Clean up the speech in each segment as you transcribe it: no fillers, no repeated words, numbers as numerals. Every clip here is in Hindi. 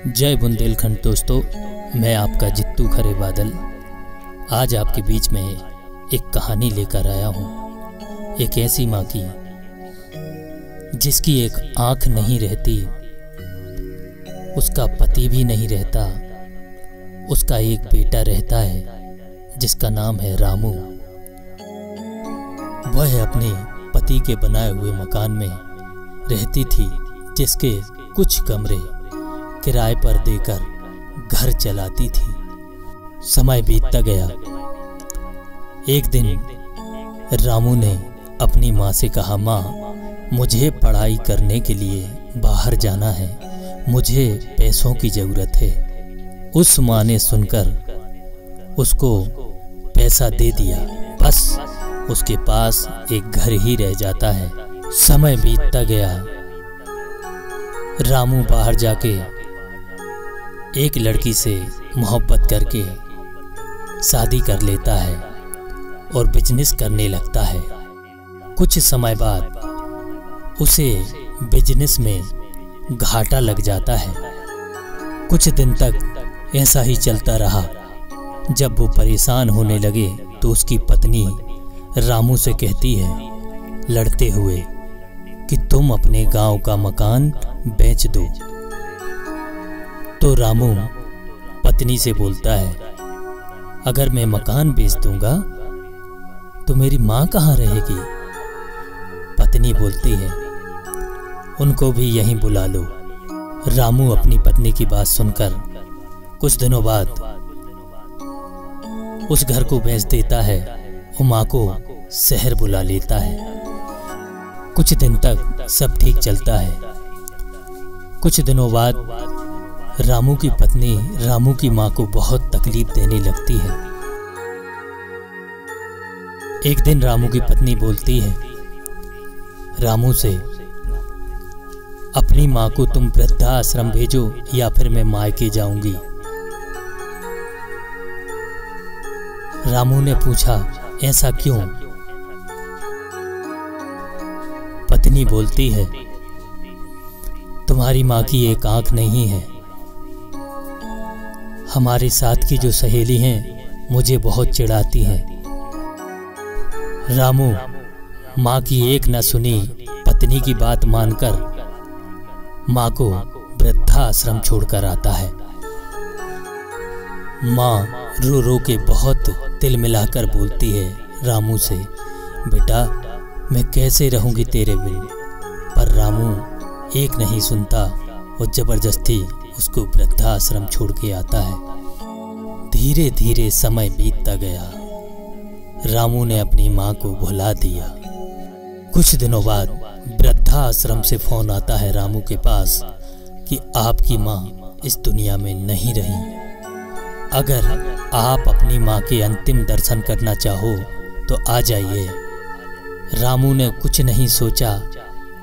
जय बुंदेलखंड दोस्तों, मैं आपका जित्तू खरे बादल आज आपके बीच में एक कहानी लेकर आया हूँ। एक ऐसी माँ की जिसकी एक आँख नहीं रहती, उसका पति भी नहीं रहता, उसका एक बेटा रहता है जिसका नाम है रामू। वह अपने पति के बनाए हुए मकान में रहती थी, जिसके कुछ कमरे किराए पर देकर घर चलाती थी। समय बीतता गया। एक दिन रामू ने अपनी माँ से कहा, माँ, मुझे पढ़ाई करने के लिए बाहर जाना है, मुझे पैसों की जरूरत है। उस माँ ने सुनकर उसको पैसा दे दिया। बस उसके पास एक घर ही रह जाता है। समय बीतता गया। रामू बाहर जाके एक लड़की से मोहब्बत करके शादी कर लेता है और बिजनेस करने लगता है। कुछ समय बाद उसे बिजनेस में घाटा लग जाता है। कुछ दिन तक ऐसा ही चलता रहा। जब वो परेशान होने लगे तो उसकी पत्नी रामू से कहती है लड़ते हुए कि तुम अपने गांव का मकान बेच दो। तो रामू पत्नी से बोलता है, अगर मैं मकान बेच दूंगा तो मेरी माँ कहाँ रहेगी? पत्नी बोलती है, उनको भी यहीं बुला लो। रामू अपनी पत्नी की बात सुनकर कुछ दिनों बाद उस घर को बेच देता है और माँ को शहर बुला लेता है। कुछ दिन तक सब ठीक चलता है। कुछ दिनों बाद रामू की पत्नी रामू की माँ को बहुत तकलीफ देने लगती है। एक दिन रामू की पत्नी बोलती है रामू से, अपनी माँ को तुम वृद्धाश्रम भेजो या फिर मैं मायके जाऊंगी। रामू ने पूछा, ऐसा क्यों? पत्नी बोलती है, तुम्हारी माँ की एक आंख नहीं है। हमारे साथ की जो सहेली हैं मुझे बहुत चिढ़ाती हैं। रामू माँ की एक न सुनी पत्नी की बात मानकर माँ को वृद्धाश्रम छोड़कर आता है। माँ रो रो के बहुत तिल मिलाकर बोलती है रामू से, बेटा मैं कैसे रहूंगी तेरे बिन? पर रामू एक नहीं सुनता और जबरदस्ती उसको वृद्धाश्रम छोड़ के आता है। धीरे धीरे समय बीतता गया। रामू ने अपनी माँ को भुला दिया। कुछ दिनों बाद वृद्धाश्रम से फोन आता है रामू के पास कि आपकी माँ इस दुनिया में नहीं रही। अगर आप अपनी माँ के अंतिम दर्शन करना चाहो तो आ जाइए। रामू ने कुछ नहीं सोचा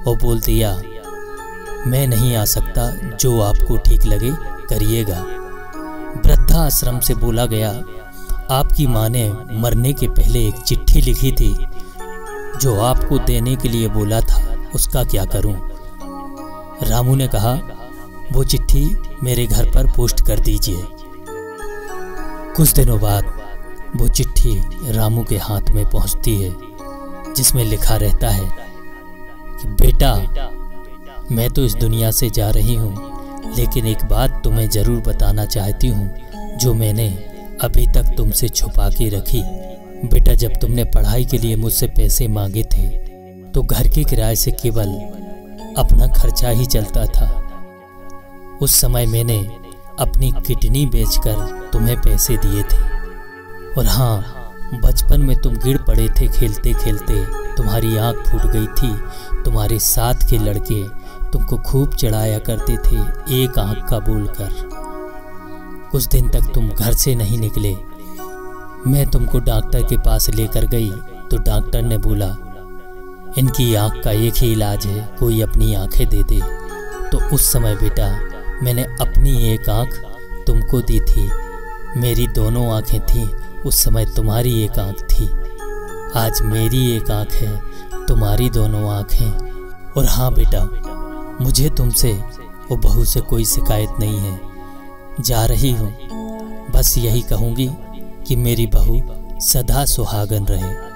और बोल दिया, मैं नहीं आ सकता, जो आपको ठीक लगे करिएगा। वृद्धाश्रम से बोला गया, आपकी माँ ने मरने के पहले एक चिट्ठी लिखी थी जो आपको देने के लिए बोला था, उसका क्या करूं? रामू ने कहा, वो चिट्ठी मेरे घर पर पोस्ट कर दीजिए। कुछ दिनों बाद वो चिट्ठी रामू के हाथ में पहुंचती है, जिसमें लिखा रहता है कि बेटा, मैं तो इस दुनिया से जा रही हूँ, लेकिन एक बात तुम्हें जरूर बताना चाहती हूँ जो मैंने अभी तक तुमसे छुपा के रखी। बेटा, जब तुमने पढ़ाई के लिए मुझसे पैसे मांगे थे तो घर के किराए से केवल अपना खर्चा ही चलता था। उस समय मैंने अपनी किडनी बेचकर तुम्हें पैसे दिए थे। और हाँ, बचपन में तुम गिर पड़े थे खेलते खेलते, तुम्हारी आंख फूट गई थी। तुम्हारे साथ के लड़के तुमको खूब चिढ़ाया करते थे एक आंख का बोलकर। कुछ दिन तक तुम घर से नहीं निकले। मैं तुमको डॉक्टर के पास लेकर गई तो डॉक्टर ने बोला, इनकी आंख का एक ही इलाज है, कोई अपनी आंखें दे दे। तो उस समय बेटा मैंने अपनी एक आंख तुमको दी थी। मेरी दोनों आंखें थीं, उस समय तुम्हारी एक आंख थी। आज मेरी एक आंख है, तुम्हारी दोनों आंखें। और हाँ बेटा, मुझे तुमसे वो बहू से कोई शिकायत नहीं है। जा रही हूँ, बस यही कहूँगी कि मेरी बहू सदा सुहागन रहे।